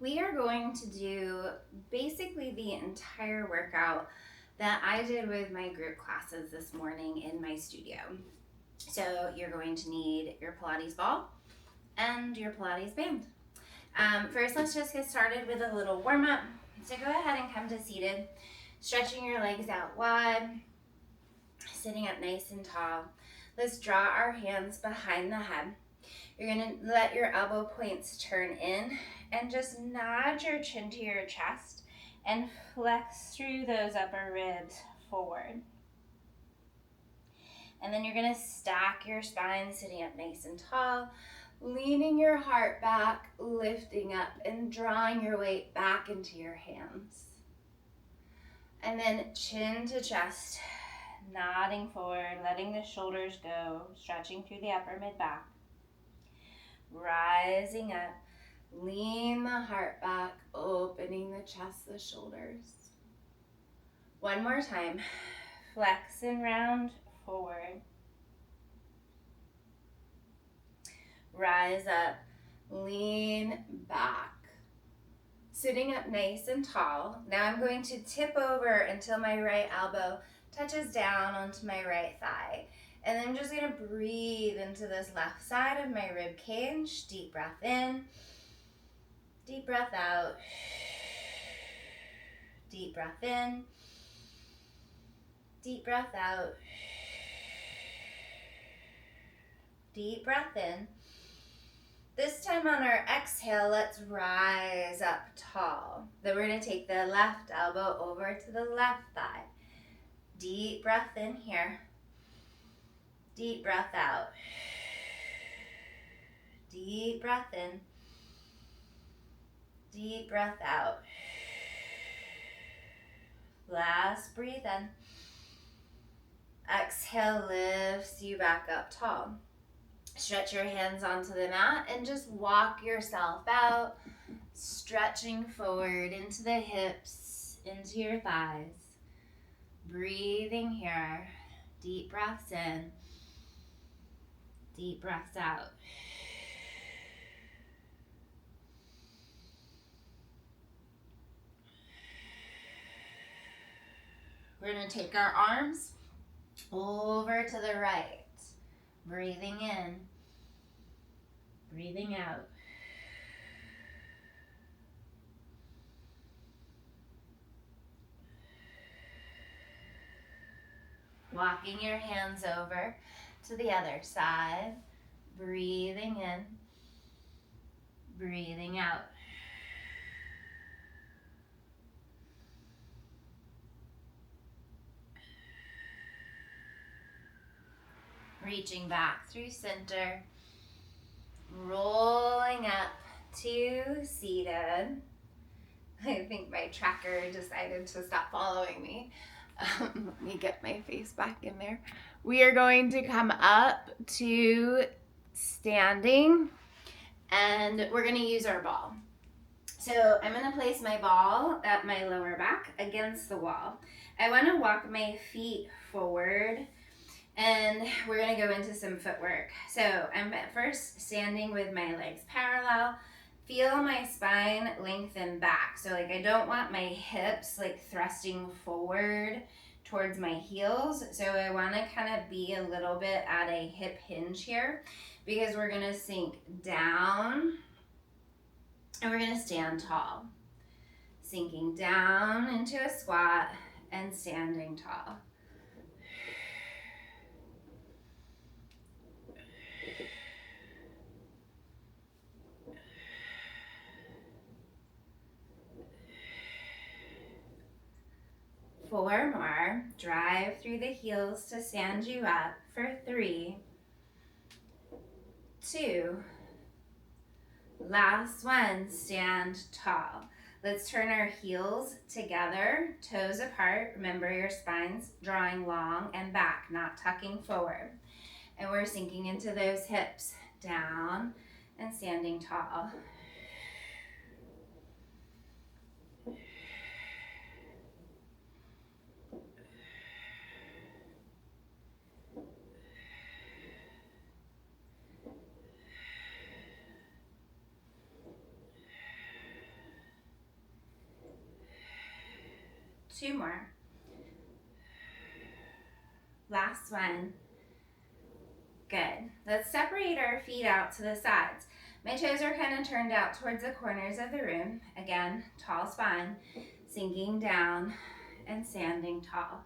We are going to do basically the entire workout that I did with my group classes this morning in my studio. So you're going to need your Pilates ball and your Pilates band. First, let's just get started with a little warm up. So go ahead and come to seated, stretching your legs out wide, sitting up nice and tall. Let's draw our hands behind the head. You're gonna let your elbow points turn in and just nod your chin to your chest and flex through those upper ribs forward. And then you're gonna stack your spine, sitting up nice and tall, leaning your heart back, lifting up and drawing your weight back into your hands. And then chin to chest, nodding forward, letting the shoulders go, stretching through the upper mid-back. Rising up, lean the heart back, opening the chest, the shoulders. One more time, flex and round forward. Rise up, lean back. Sitting up nice and tall. Now I'm going to tip over until my right elbow touches down onto my right thigh. And then I'm just gonna breathe into this left side of my rib cage. Deep breath in, deep breath out. Deep breath in, deep breath out. Deep breath in. This time on our exhale, let's rise up tall. Then we're gonna take the left elbow over to the left thigh. Deep breath in here. Deep breath out. Deep breath in. Deep breath out. Last breathe in. Exhale lifts you back up tall. Stretch your hands onto the mat and just walk yourself out, stretching forward into the hips, into your thighs. Breathing here. Deep breaths in. Deep breaths out. We're going to take our arms over to the right. Breathing in. Breathing out. Walking your hands over to the other side. Breathing in. Breathing out. Reaching back through center. Rolling up to seated. I think my tracker decided to stop following me. Let me get my face back in there. We are going to come up to standing and we're going to use our ball. So I'm going to place my ball at my lower back against the wall. I want to walk my feet forward and we're going to go into some footwork. So I'm at first standing with my legs parallel. Feel my spine lengthen back. So like I don't want my hips like thrusting forward towards my heels. So I want to kind of be a little bit at a hip hinge here because we're going to sink down and we're going to stand tall. Sinking down into a squat and standing tall. Four more. Drive through the heels to stand you up for 3, 2. Last one, stand tall. Let's turn our heels together, toes apart. Remember your spine's drawing long and back, not tucking forward. And we're sinking into those hips, down and standing tall. 2 more. Last one. Good. Let's separate our feet out to the sides. My toes are kind of turned out towards the corners of the room. Again, tall spine, sinking down and standing tall.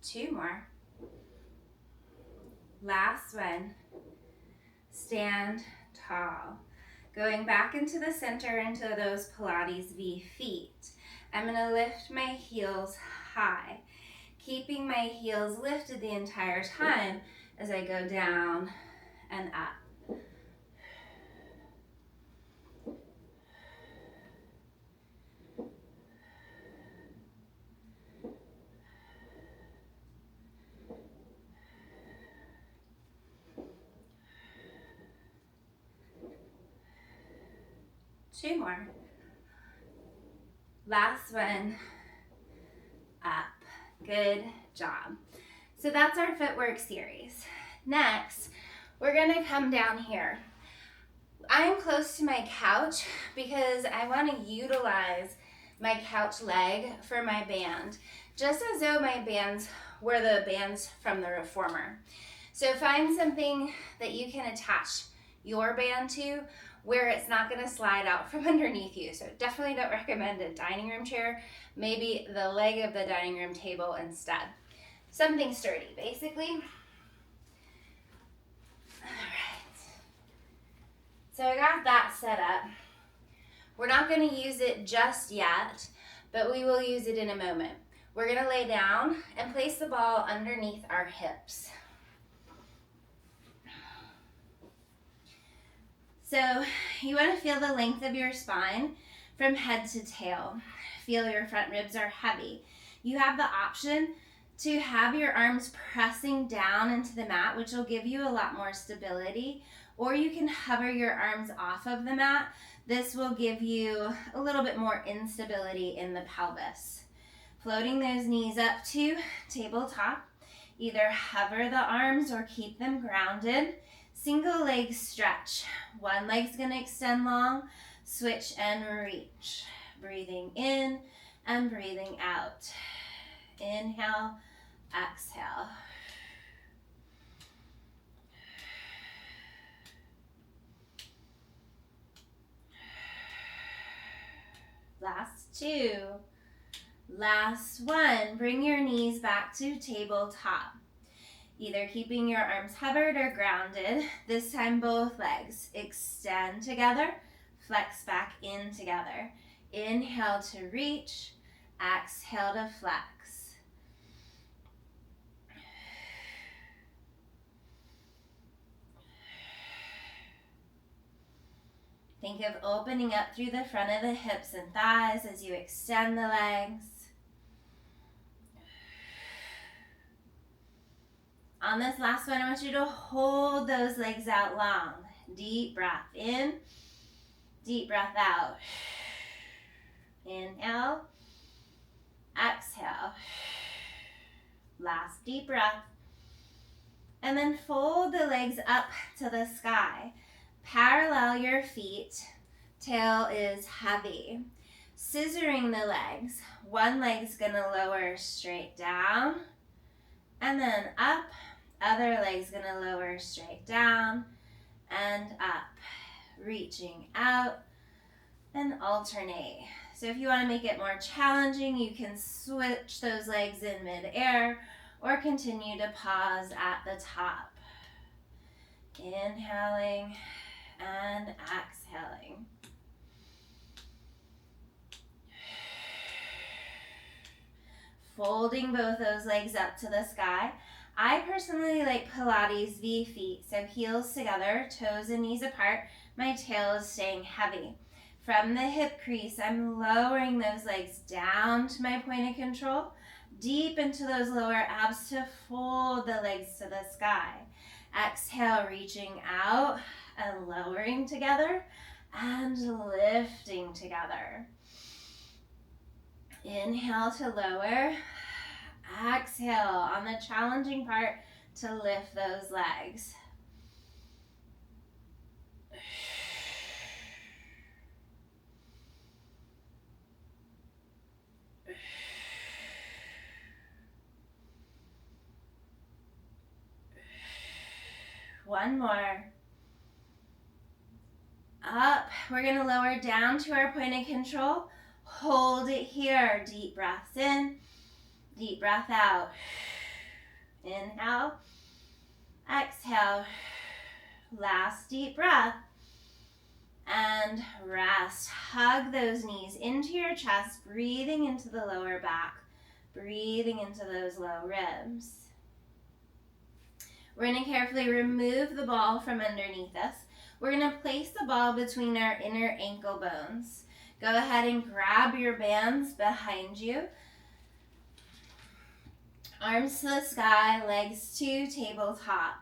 Two more. Last one. Stand tall. Going back into the center into those Pilates V feet. I'm going to lift my heels high, keeping my heels lifted the entire time as I go down and up. Two more. Last one. Up. Good job. So that's our footwork series. Next, we're gonna come down here. I'm close to my couch because I want to utilize my couch leg for my band, just as though my bands were the bands from the reformer. So find something that you can attach your band to where it's not going to slide out from underneath you. So definitely don't recommend a dining room chair, maybe the leg of the dining room table instead. Something sturdy, basically. All right. So I got that set up. We're not going to use it just yet, but we will use it in a moment. We're going to lay down and place the ball underneath our hips. So you want to feel the length of your spine from head to tail. Feel your front ribs are heavy. You have the option to have your arms pressing down into the mat, which will give you a lot more stability, or you can hover your arms off of the mat. This will give you a little bit more instability in the pelvis. Floating those knees up to tabletop. Either hover the arms or keep them grounded. Single leg stretch. One leg's going to extend long, switch and reach. Breathing in and breathing out. Inhale, exhale. Last two. Last one. Bring your knees back to tabletop. Either keeping your arms hovered or grounded. This time both legs extend together, flex back in together. Inhale to reach, exhale to flex. Think of opening up through the front of the hips and thighs as you extend the legs. On this last one, I want you to hold those legs out long. Deep breath in, deep breath out. Inhale, exhale. Last deep breath. And then fold the legs up to the sky. Parallel your feet. Tail is heavy. Scissoring the legs. One leg's gonna lower straight down and then up. Other leg's gonna lower straight down and up. Reaching out and alternate. So if you want to make it more challenging, you can switch those legs in midair or continue to pause at the top. Inhaling and exhaling. Folding both those legs up to the sky. I personally like Pilates V feet, so heels together, toes and knees apart. My tail is staying heavy. From the hip crease, I'm lowering those legs down to my point of control, deep into those lower abs to fold the legs to the sky. Exhale, reaching out and lowering together. and lifting together. Inhale to lower. Exhale on the challenging part to lift those legs. One more. Up. We're going to lower down to our point of control. Hold it here. Deep breaths in. Deep breath out. Inhale. Exhale. Last deep breath. And rest. Hug those knees into your chest, breathing into the lower back, breathing into those low ribs. We're going to carefully remove the ball from underneath us. We're going to place the ball between our inner ankle bones. Go ahead and grab your bands behind you. Arms to the sky, legs to tabletop.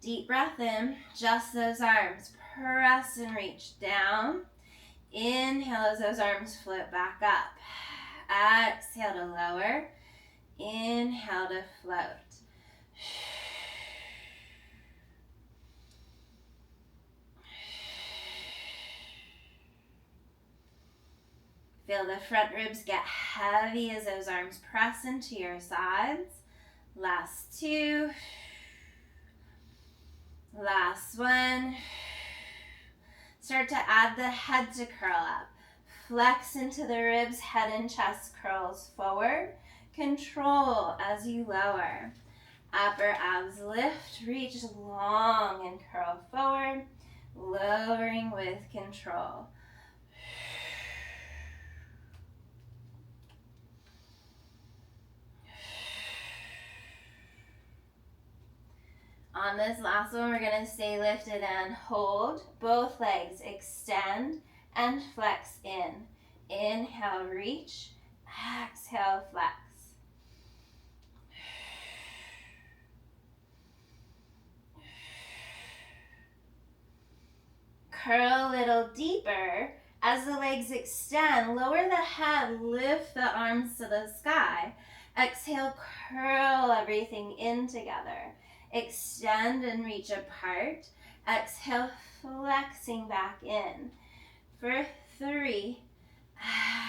Deep breath in, just those arms. Press and reach down. Inhale as those arms float back up. Exhale to lower. Inhale to float. Feel the front ribs get heavy as those arms press into your sides. Last two. Last one. Start to add the head to curl up. Flex into the ribs, head and chest curls forward. Control as you lower. Upper abs lift, reach long and curl forward. Lowering with control. On this last one, we're going to stay lifted and hold. Both legs extend and flex in. Inhale, reach. Exhale, flex. Curl a little deeper. As the legs extend, lower the head, lift the arms to the sky. Exhale, curl everything in together. Extend and reach apart. Exhale, flexing back in. For 3,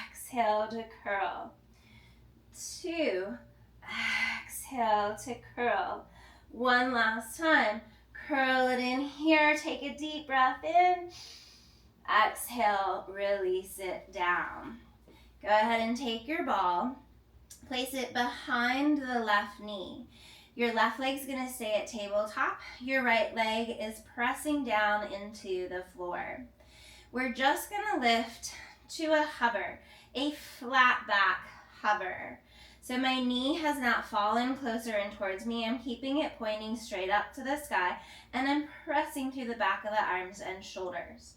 exhale to curl. 2, exhale to curl. One last time. Curl it in here. Take a deep breath in. Exhale, release it down. Go ahead and take your ball. Place it behind the left knee. Your left leg's going to stay at tabletop. Your right leg is pressing down into the floor. We're just going to lift to a hover, a flat back hover. So my knee has not fallen closer in towards me. I'm keeping it pointing straight up to the sky, and I'm pressing through the back of the arms and shoulders.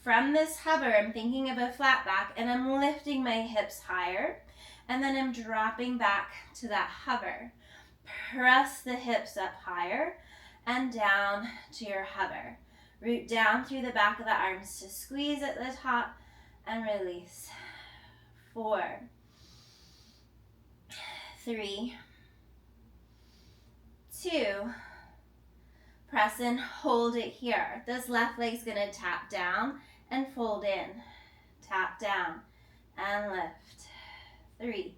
From this hover, I'm thinking of a flat back, and I'm lifting my hips higher, and then I'm dropping back to that hover. Press the hips up higher and down to your hover. Root down through the back of the arms to squeeze at the top and release. 4, 3, 2, press and hold it here. This left leg's going to tap down and fold in. Tap down and lift. 3,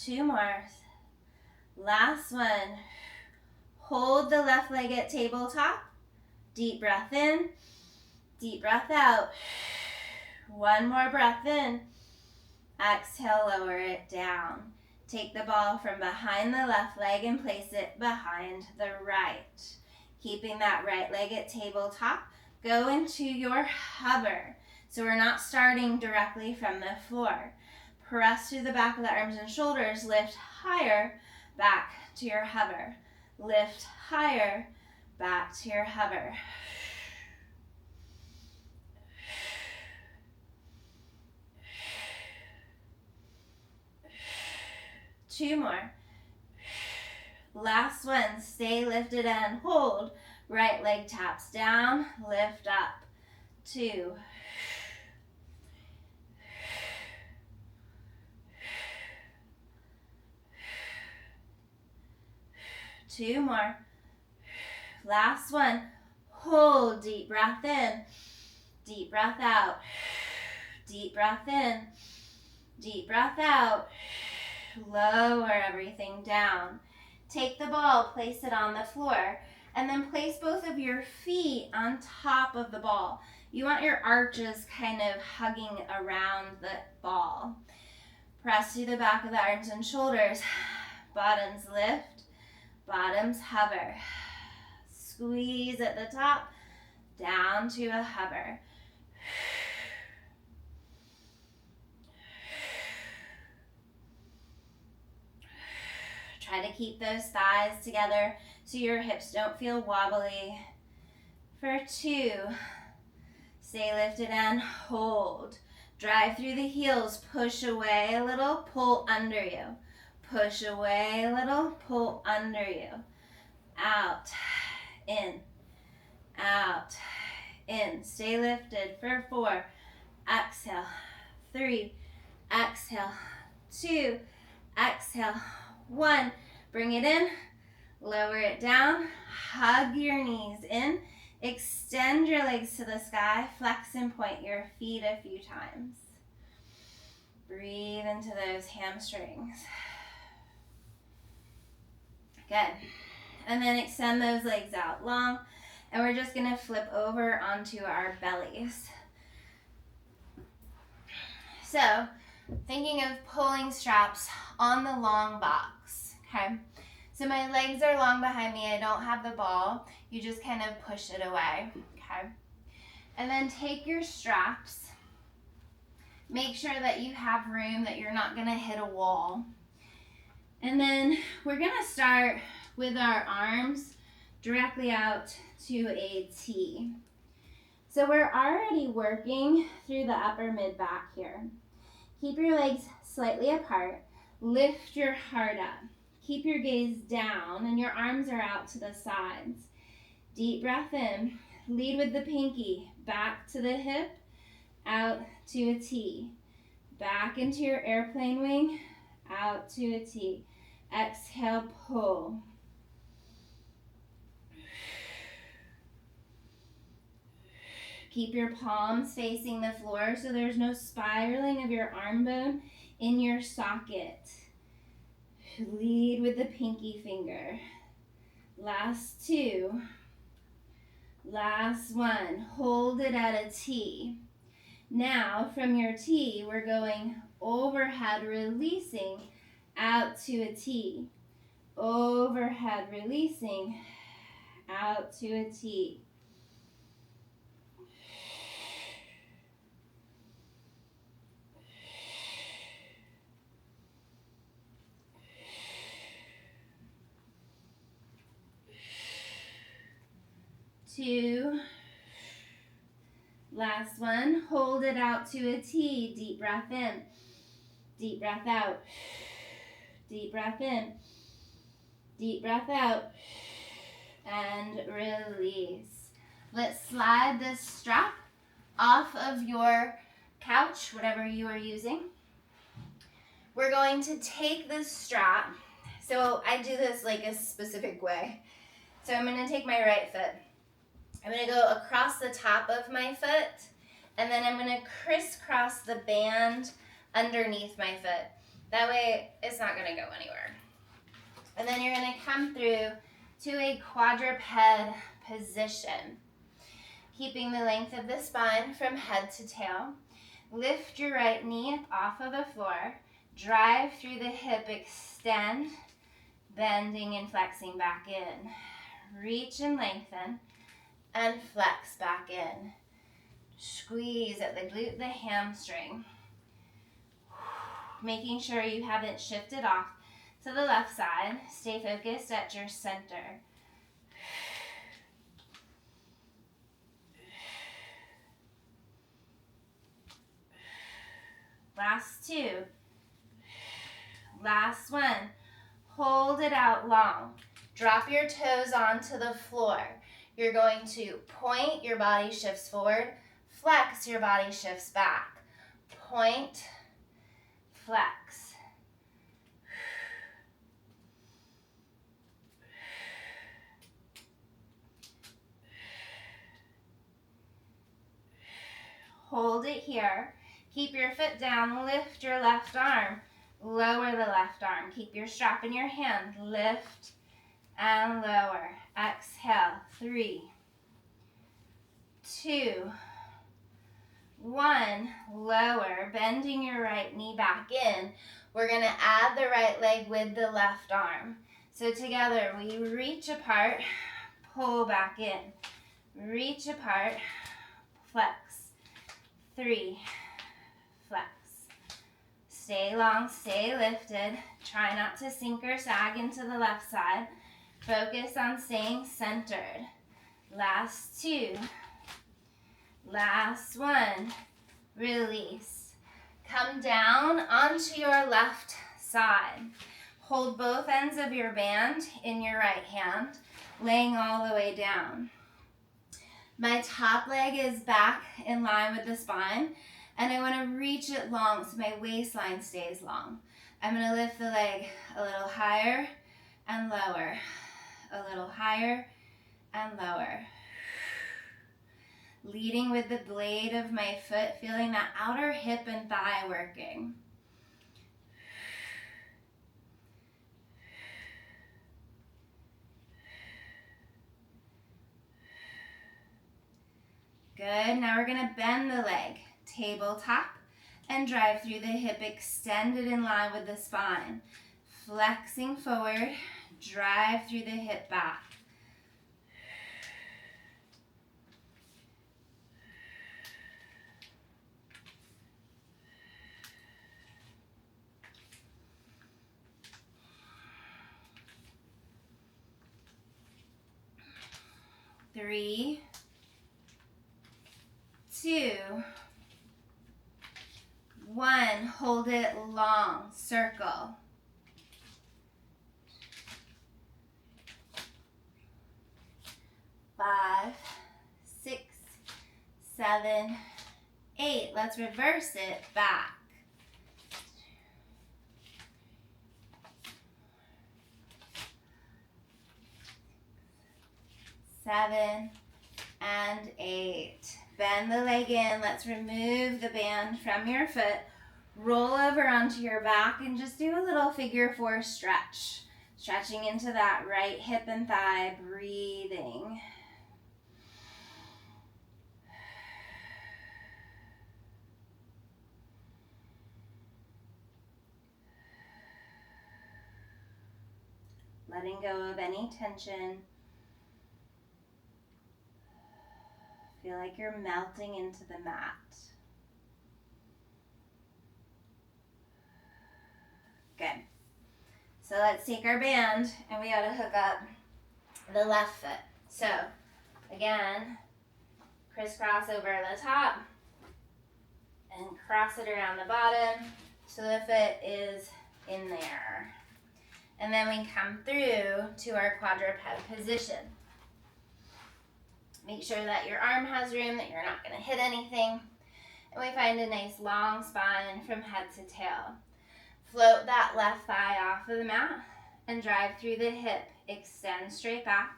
2 more. Last one. Hold the left leg at tabletop. Deep breath in. Deep breath out. One more breath in. Exhale, lower it down. Take the ball from behind the left leg and place it behind the right. Keeping that right leg at tabletop. Go into your hover. So we're not starting directly from the floor. Press through the back of the arms and shoulders. Lift higher, back to your hover. Lift higher, back to your hover. Two more. Last one. Stay lifted and hold. Right leg taps down, lift up. 2. 2 more. Last one. Hold, deep breath in, deep breath out, deep breath in, deep breath out. Lower everything down. Take the ball, place it on the floor, and then place both of your feet on top of the ball. You want your arches kind of hugging around the ball. Press through the back of the arms and shoulders. Bottoms lift, bottoms hover. Squeeze at the top, down to a hover. Try to keep those thighs together so your hips don't feel wobbly. For 2, stay lifted and hold. Drive through the heels, push away a little, pull under you. Push away a little, pull under you. Out, in, out, in. Stay lifted for 4. Exhale, 3. Exhale, 2. Exhale, 1. Bring it in, lower it down, hug your knees in, extend your legs to the sky, flex and point your feet a few times. Breathe into those hamstrings. Good. And then extend those legs out long, and we're just gonna flip over onto our bellies. So, thinking of pulling straps on the long box, okay? So my legs are long behind me, I don't have the ball. You just kind of push it away, okay? And then take your straps. Make sure that you have room, that you're not gonna hit a wall. And then we're gonna start with our arms directly out to a T. So we're already working through the upper mid back here. Keep your legs slightly apart. Lift your heart up. Keep your gaze down and your arms are out to the sides. Deep breath in. Lead with the pinky. Back to the hip. Out to a T. Back into your airplane wing. Out to a T. Exhale, pull. Keep your palms facing the floor so there's no spiraling of your arm bone in your socket. Lead with the pinky finger. Last 2. Last 1. Hold it at a T. Now from your T, we're going overhead, releasing out to a T. Overhead, releasing out to a T. Two. Last one. Hold it out to a T. Deep breath in. Deep breath out. Deep breath in. Deep breath out. And release. Let's slide this strap off of your couch, whatever you are using. We're going to take this strap. So I do this like a specific way. So I'm going to take my right foot. I'm going to go across the top of my foot, and then I'm going to crisscross the band underneath my foot. That way, it's not going to go anywhere. And then you're going to come through to a quadruped position, keeping the length of the spine from head to tail. Lift your right knee up off of the floor. Drive through the hip, extend, bending and flexing back in. Reach and lengthen. And flex back in. Squeeze at the glute, the hamstring. Making sure you haven't shifted off to the left side. Stay focused at your center. Last 2. Last 1. Hold it out long. Drop your toes onto the floor. You're going to point, your body shifts forward. Flex, your body shifts back. Point, flex. Hold it here. Keep your foot down. Lift your left arm. Lower the left arm. Keep your strap in your hand. Lift and lower. Exhale. 3, 2, 1. Lower. Bending your right knee back in. We're going to add the right leg with the left arm. So together we reach apart, pull back in. Reach apart, flex. 3, flex. Stay long, stay lifted. Try not to sink or sag into the left side. Focus on staying centered. Last 2. Last 1. Release. Come down onto your left side. Hold both ends of your band in your right hand, laying all the way down. My top leg is back in line with the spine, and I want to reach it long so my waistline stays long. I'm going to lift the leg a little higher and lower, a little higher and lower. Leading with the blade of my foot, feeling that outer hip and thigh working. Good. Now we're going to bend the leg, tabletop, and drive through the hip, extended in line with the spine. Flexing forward, drive through the hip back. Three, 2, 1. Hold it long. Circle. 5, 6, 7, 8. Let's reverse it back. 7 and 8. Bend the leg in. Let's remove the band from your foot. Roll over onto your back and just do a little figure 4 stretch. Stretching into that right hip and thigh, breathing. Letting go of any tension. Feel like you're melting into the mat. Good. So let's take our band and we gotta hook up the left foot. So again, crisscross over the top and cross it around the bottom so the foot is in there. And then we come through to our quadruped position. Make sure that your arm has room, that you're not going to hit anything. And we find a nice long spine from head to tail. Float that left thigh off of the mat and drive through the hip. Extend straight back.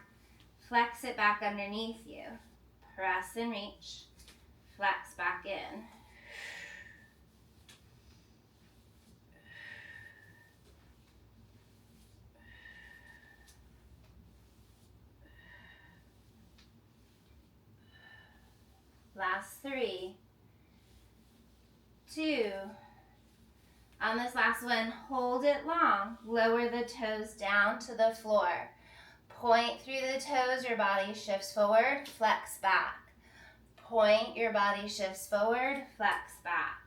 Flex it back underneath you. Press and reach. Flex back in. Last 3, 2. On this last one, hold it long. Lower the toes down to the floor. Point through the toes, your body shifts forward, flex back. Point, your body shifts forward, flex back.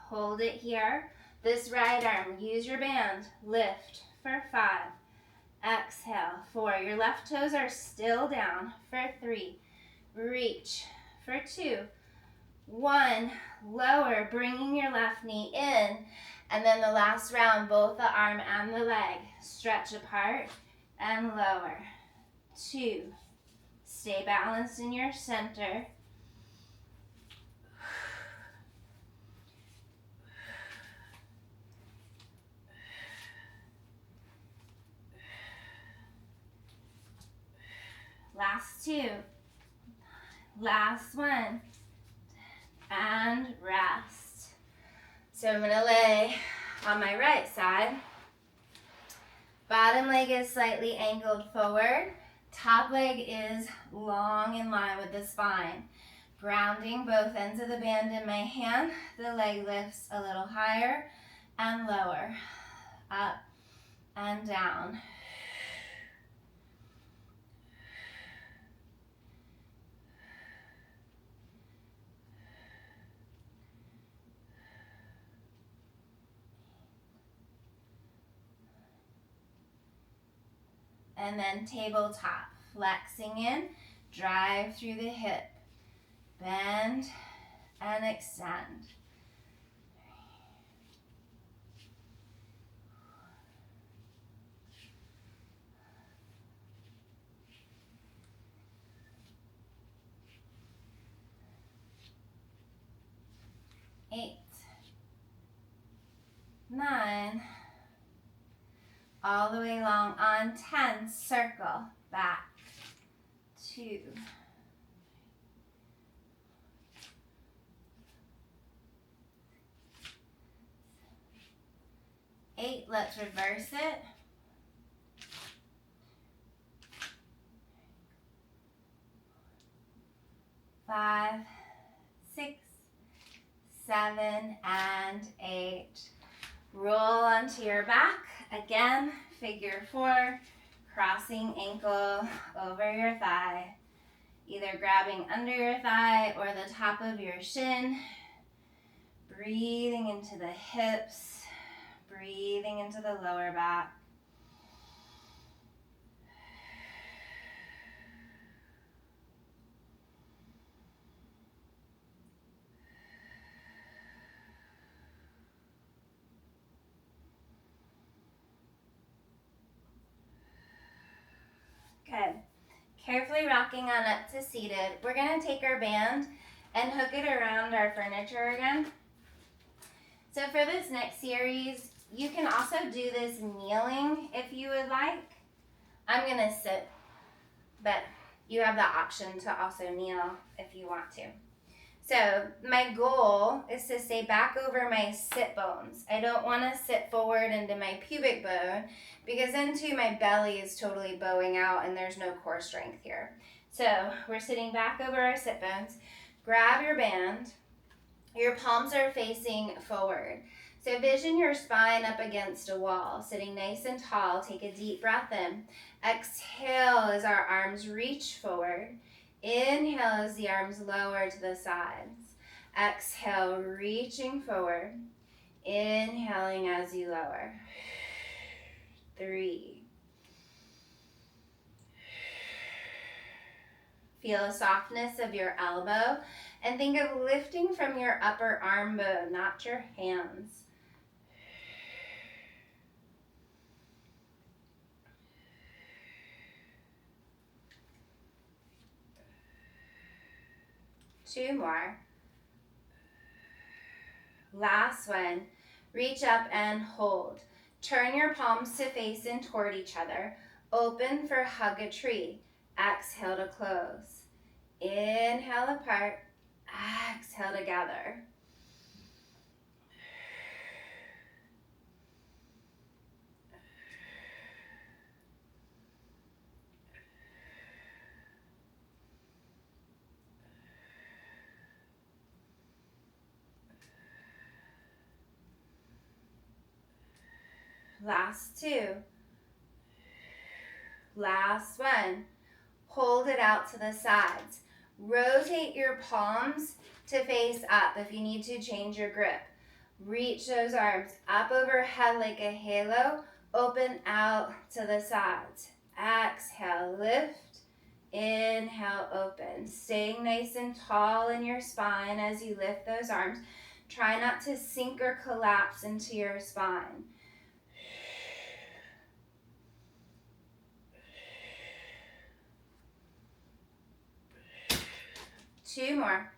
Hold it here. This right arm, use your band. Lift for 5, Exhale. 4. Your left toes are still down. For 3. Reach. For 2. 1. Lower, bringing your left knee in. And then the last round, both the arm and the leg stretch apart and lower. 2. Stay balanced in your center. Last 2. Last 1. And rest. So I'm going to lay on my right side. Bottom leg is slightly angled forward. Top leg is long in line with the spine. Grounding both ends of the band in my hand. The leg lifts a little higher and lower. Up and down. And then tabletop, flexing in, drive through the hip, bend and extend. Eight, 9, all the way long on 10, circle, back, 2, 8, let's reverse it, 5, 6, 7, and 8. Roll onto your back. Again, figure 4, crossing ankle over your thigh. Either grabbing under your thigh or the top of your shin. Breathing into the hips. Breathing into the lower back. Good. Carefully rocking on up to seated. We're going to take our band and hook it around our furniture again. So for this next series, you can also do this kneeling if you would like. I'm going to sit, but you have the option to also kneel if you want to. So my goal is to stay back over my sit bones. I don't want to sit forward into my pubic bone because then too my belly is totally bowing out and there's no core strength here. So we're sitting back over our sit bones. Grab your band. Your palms are facing forward. So vision your spine up against a wall, sitting nice and tall. Take a deep breath in. Exhale as our arms reach forward. Inhale as the arms lower to the sides. Exhale, reaching forward. Inhaling as you lower. 3. Feel the softness of your elbow and think of lifting from your upper arm bone, not your hands. 2 more. Last one. Reach up and hold. Turn your palms to face in toward each other. Open for hug a tree. Exhale to close. Inhale apart. Exhale together. Last 2. Last one. Hold it out to the sides. Rotate your palms to face up if you need to change your grip. Reach those arms up overhead like a halo. Open out to the sides. Exhale, lift. Inhale, open. Staying nice and tall in your spine as you lift those arms. Try not to sink or collapse into your spine. Two more.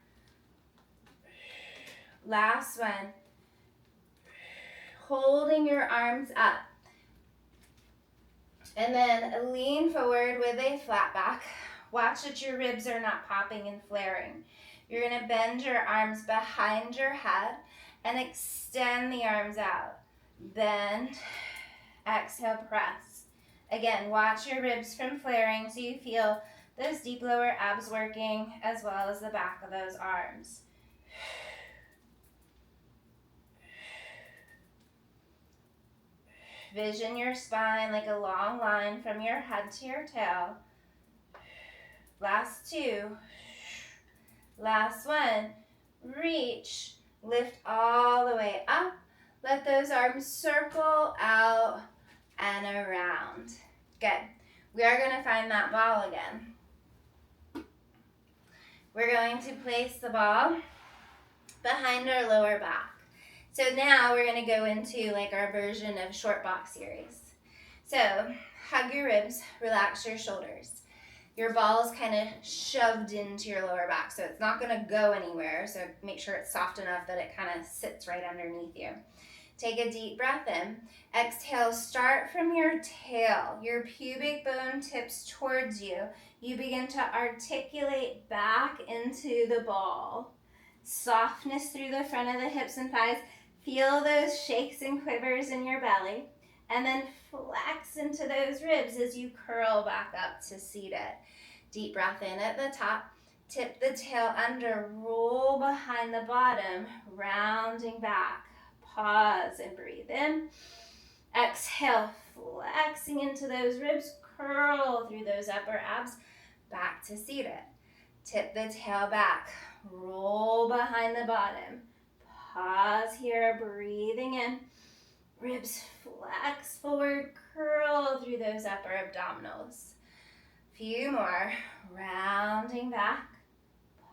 Last one. Holding your arms up. And then lean forward with a flat back. Watch that your ribs are not popping and flaring. You're going to bend your arms behind your head and extend the arms out. Bend, exhale, press. Again, watch your ribs from flaring so you feel those deep lower abs working as well as the back of those arms. Vision your spine like a long line from your head to your tail. Last two. Last one. Reach. Lift all the way up. Let those arms circle out and around. Good. We are going to find that ball again. We're going to place the ball behind our lower back. So now we're going to go into like our version of short box series. So hug your ribs, relax your shoulders. Your ball is kind of shoved into your lower back, so it's not going to go anywhere. So make sure it's soft enough that it kind of sits right underneath you. Take a deep breath in. Exhale, start from your tail. Your pubic bone tips towards you. You begin to articulate back into the ball. Softness through the front of the hips and thighs. Feel those shakes and quivers in your belly. And then flex into those ribs as you curl back up to seated. Deep breath in at the top. Tip the tail under. Roll behind the bottom. Rounding back. Pause and breathe in. Exhale, flexing into those ribs. Curl through those upper abs. Back to seated. Tip the tail back. Roll behind the bottom. Pause here, breathing in. Ribs flex forward, curl through those upper abdominals. Few more. Rounding back.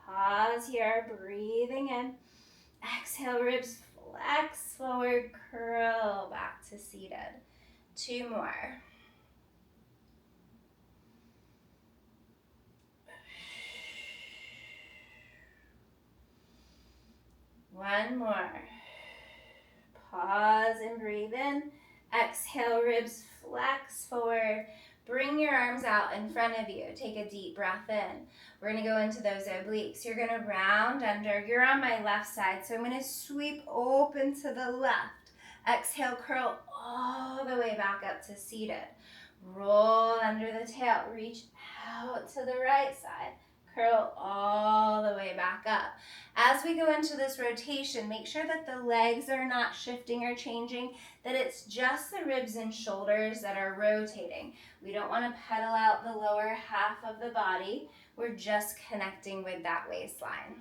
Pause here, breathing in. Exhale, ribs flex forward, curl back to seated. Two more. One more. Pause and breathe in. Exhale, ribs flex forward. Bring your arms out in front of you. Take a deep breath in. We're going to go into those obliques. You're going to round under. You're on my left side, so I'm going to sweep open to the left. Exhale, curl all the way back up to seated. Roll under the tail. Reach out to the right side. Curl all the way back up. As we go into this rotation, make sure that the legs are not shifting or changing, that it's just the ribs and shoulders that are rotating. We don't want to pedal out the lower half of the body. We're just connecting with that waistline.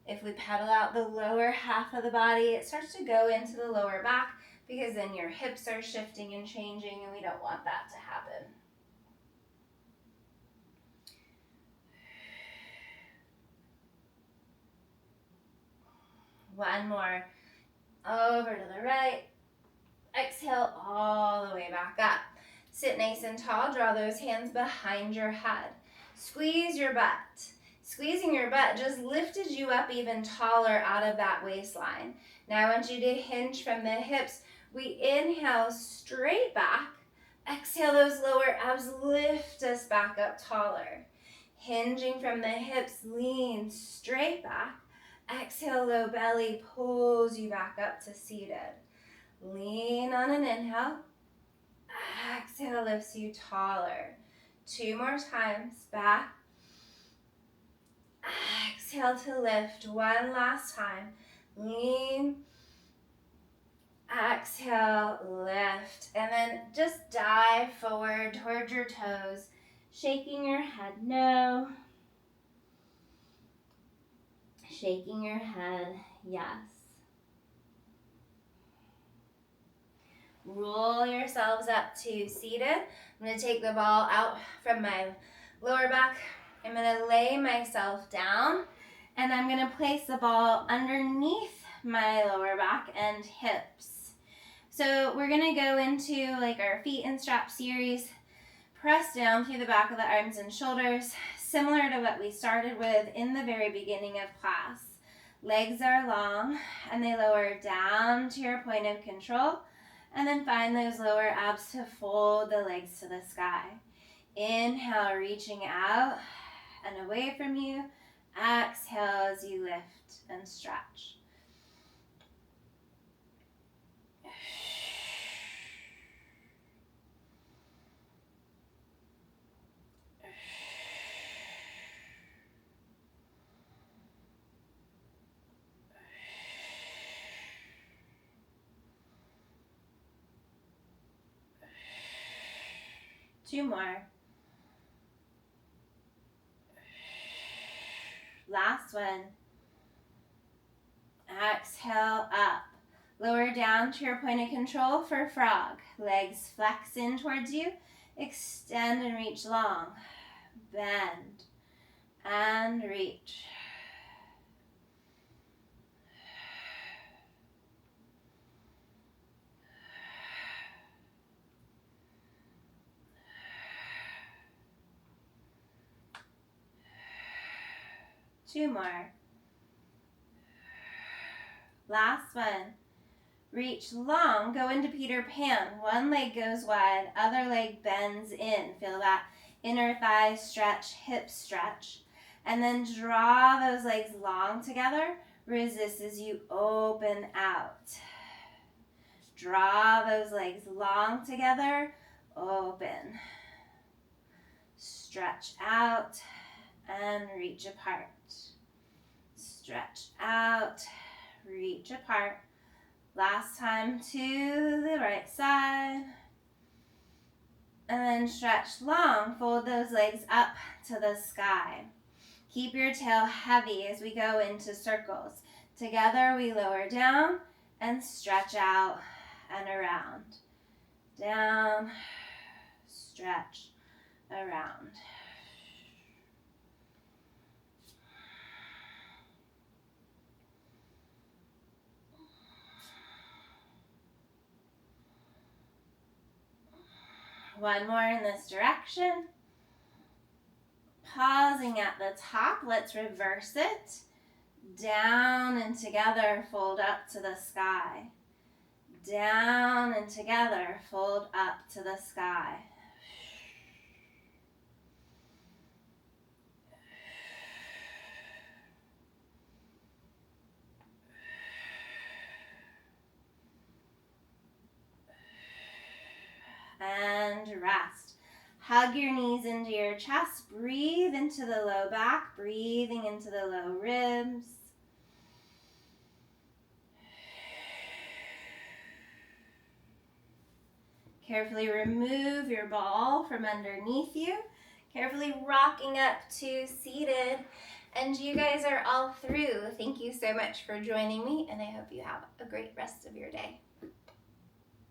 If we pedal out the lower half of the body, it starts to go into the lower back because then your hips are shifting and changing, and we don't want that to happen. One more. Over to the right. Exhale all the way back up. Sit nice and tall. Draw those hands behind your head. Squeeze your butt. Squeezing your butt just lifted you up even taller out of that waistline. Now I want you to hinge from the hips. We inhale straight back. Exhale, those lower abs lift us back up taller. Hinging from the hips, lean straight back. Exhale, low belly pulls you back up to seated. Lean on an inhale. Exhale, lifts you taller. Two more times. Back. Exhale to lift. One last time. Lean. Exhale, lift. And then just dive forward towards your toes. Shaking your head no. Shaking your head yes. Roll yourselves up to seated. I'm going to take the ball out from my lower back. I'm going to lay myself down, and I'm going to place the ball underneath my lower back and hips. So we're going to go into like our feet and strap series. Press down through the back of the arms and shoulders, similar to what we started with in the very beginning of class. Legs are long, and they lower down to your point of control, and then find those lower abs to fold the legs to the sky. Inhale, reaching out and away from you. Exhale as you lift and stretch. Two more. Last one. Exhale up. Lower down to your point of control for frog. Legs flex in towards you. Extend and reach long. Bend and reach. Two more. Last one. Reach long, go into Peter Pan. One leg goes wide, other leg bends in. Feel that inner thigh stretch, hip stretch. And then draw those legs long together. Resist as you open out. Draw those legs long together, open. Stretch out and reach apart. Stretch out, reach apart. Last time to the right side. And then stretch long, fold those legs up to the sky. Keep your tail heavy as we go into circles. Together we lower down and stretch out and around. Down, stretch, around. One more in this direction. Pausing at the top, let's reverse it. Down and together, fold up to the sky. Down and together, fold up to the sky. And rest. Hug your knees into your chest. Breathe into the low back, breathing into the low ribs. Carefully remove your ball from underneath you. Carefully rocking up to seated. And you guys are all through. Thank you so much for joining me, and I hope you have a great rest of your day.